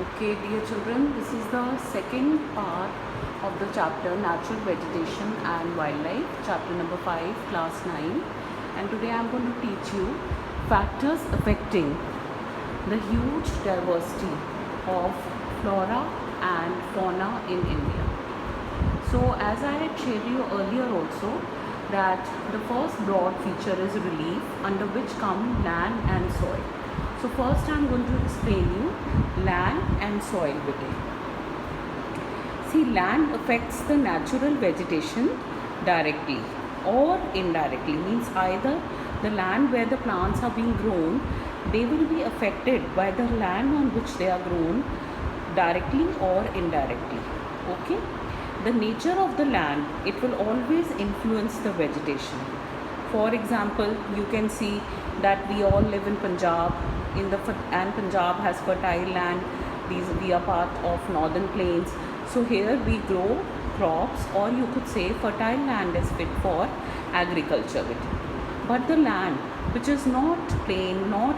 Okay, dear children, this is the second part of the chapter Natural Vegetation and Wildlife, chapter number 5, class 9. And today I am going to teach you factors affecting the huge diversity of flora and fauna in India. So, as I had shared you earlier also, that the first broad feature is relief, under which come land and soil. So first I am going to explain you land and soil with it. See, land affects the natural vegetation directly or indirectly, means either the land where the plants are being grown, they will be affected by the land on which they are grown directly or indirectly. Okay, the nature of the land, it will always influence the vegetation. For example, you can see that we all live in Punjab, and Punjab has fertile land. We are part of northern plains. So here we grow crops, or you could say fertile land is fit for agriculture. But the land which is not plain, not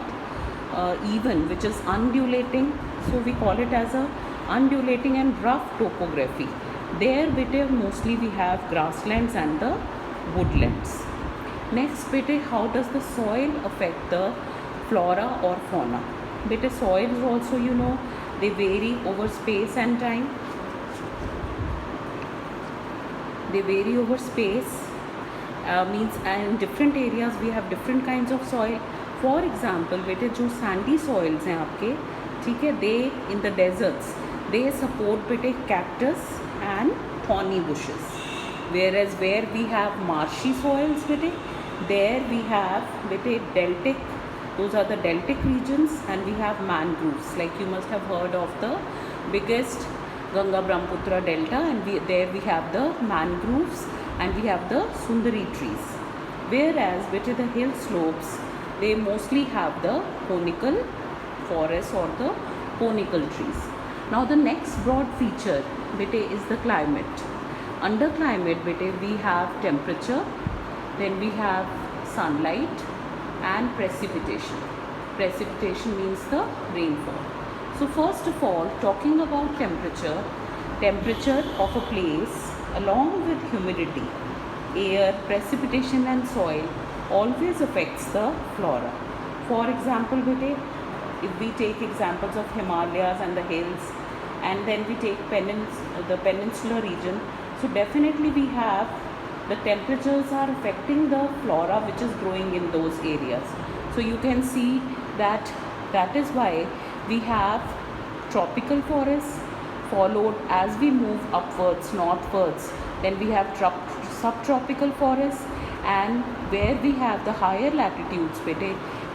even, which is undulating, so we call it as a undulating and rough topography. There mostly we have grasslands and the woodlands. Next, how does the soil affect the flora or fauna? Soils also, they vary over space and time. They vary over space, means in different areas we have different kinds of soil. For example, जो sandy soils हैं आपके, ठीक है, they in the deserts, they support cactus and thorny bushes. Whereas where we have marshy soils, there we have deltic, those are the deltic regions, and we have mangroves. Like you must have heard of the biggest Ganga Brahmaputra delta, and there we have the mangroves and we have the Sundari trees. Whereas the hill slopes, they mostly have the conical forests or the conical trees. Now the next broad feature is the climate. Under climate we have temperature, then we have sunlight and precipitation. Precipitation means the rainfall. So first of all, talking about temperature of a place along with humidity, air, precipitation and soil always affects the flora. For example, if we take examples of Himalayas and the hills, and then we take the peninsular region, so definitely we have the temperatures are affecting the flora which is growing in those areas. So you can see that is why we have tropical forests, followed as we move upwards, northwards, then we have subtropical forests, and where we have the higher latitudes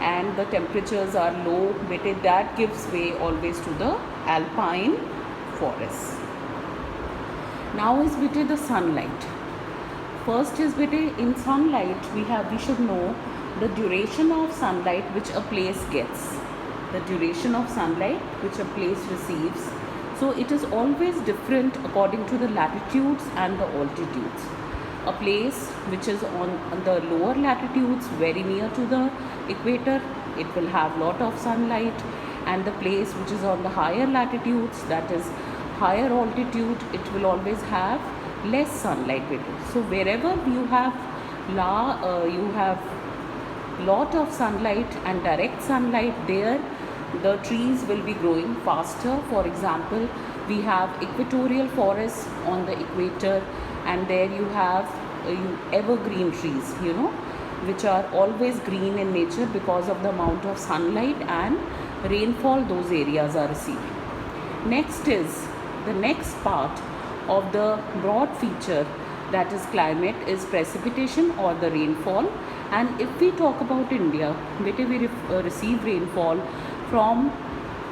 and the temperatures are low, that gives way always to the alpine forests. Now is the sunlight. First is in sunlight we should know the duration of sunlight which a place gets. The duration of sunlight which a place receives. So it is always different according to the latitudes and the altitudes. A place which is on the lower latitudes, very near to the equator, it will have lot of sunlight, and the place which is on the higher latitudes, that is higher altitude, it will always have less sunlight. So wherever you have lot of sunlight and direct sunlight, there the trees will be growing faster. For example, we have equatorial forests on the equator, and there you have evergreen trees, which are always green in nature because of the amount of sunlight and rainfall those areas are receiving. Next is the next part of the broad feature, that is climate, is precipitation or the rainfall. And if we talk about India, we receive rainfall from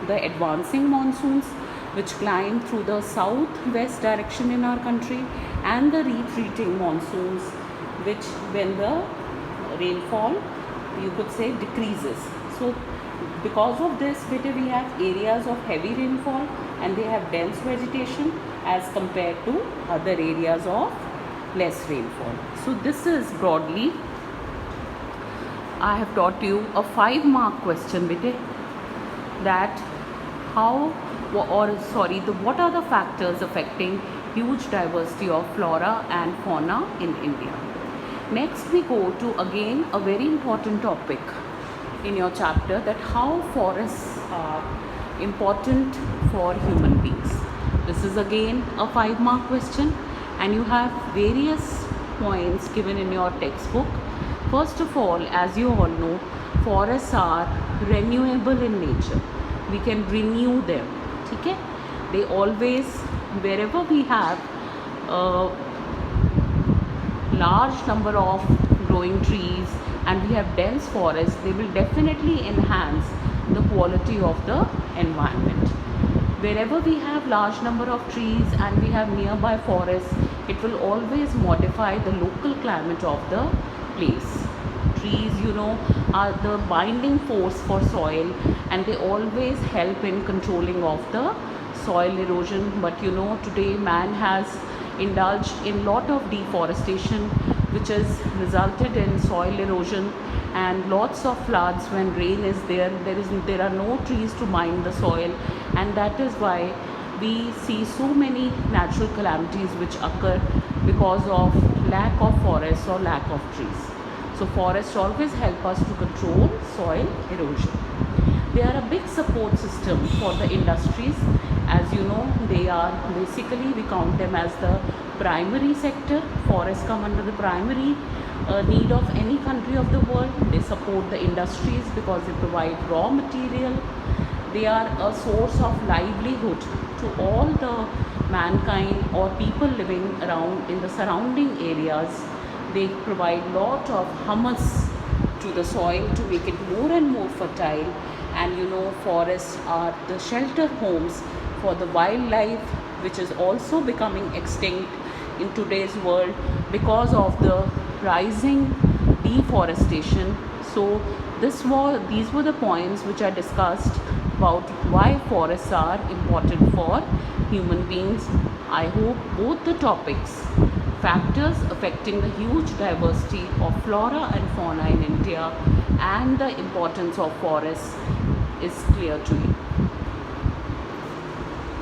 the advancing monsoons which climb through the southwest direction in our country, and the retreating monsoons which, when the rainfall, you could say, decreases. So because of this, we have areas of heavy rainfall and they have dense vegetation as compared to other areas of less rainfall. So this is broadly, I have taught you a 5-mark question, that how, or sorry, what are the factors affecting huge diversity of flora and fauna in India. Next we go to again a very important topic in your chapter, that how forests are important for human beings. This is again a 5-mark question, and you have various points given in your textbook. First of all, as you all know, forests are renewable in nature. We can renew them. Okay? They always, wherever we have a large number of growing trees and we have dense forests, they will definitely enhance the quality of the environment. Wherever we have large number of trees and we have nearby forests, it will always modify the local climate of the place. Trees, are the binding force for soil, and they always help in controlling of the soil erosion. But today man has indulged in lot of deforestation, which has resulted in soil erosion and lots of floods. When rain is there are no trees to bind the soil, and that is why we see so many natural calamities which occur because of lack of forests or lack of trees. So forests always help us to control soil erosion. They are a big support system for the industries. As you know, they are basically, we count them as the primary sector. Forests come under the primary need of any country of the world. They support the industries because they provide raw material. They are a source of livelihood to all the mankind or people living around in the surrounding areas. They provide lot of humus to the soil to make it more and more fertile. And forests are the shelter homes for the wildlife, which is also becoming extinct in today's world because of the rising deforestation. So these were the points which I discussed about why forests are important for human beings. I hope both the topics, factors affecting the huge diversity of flora and fauna in India and the importance of forests, is clear to you.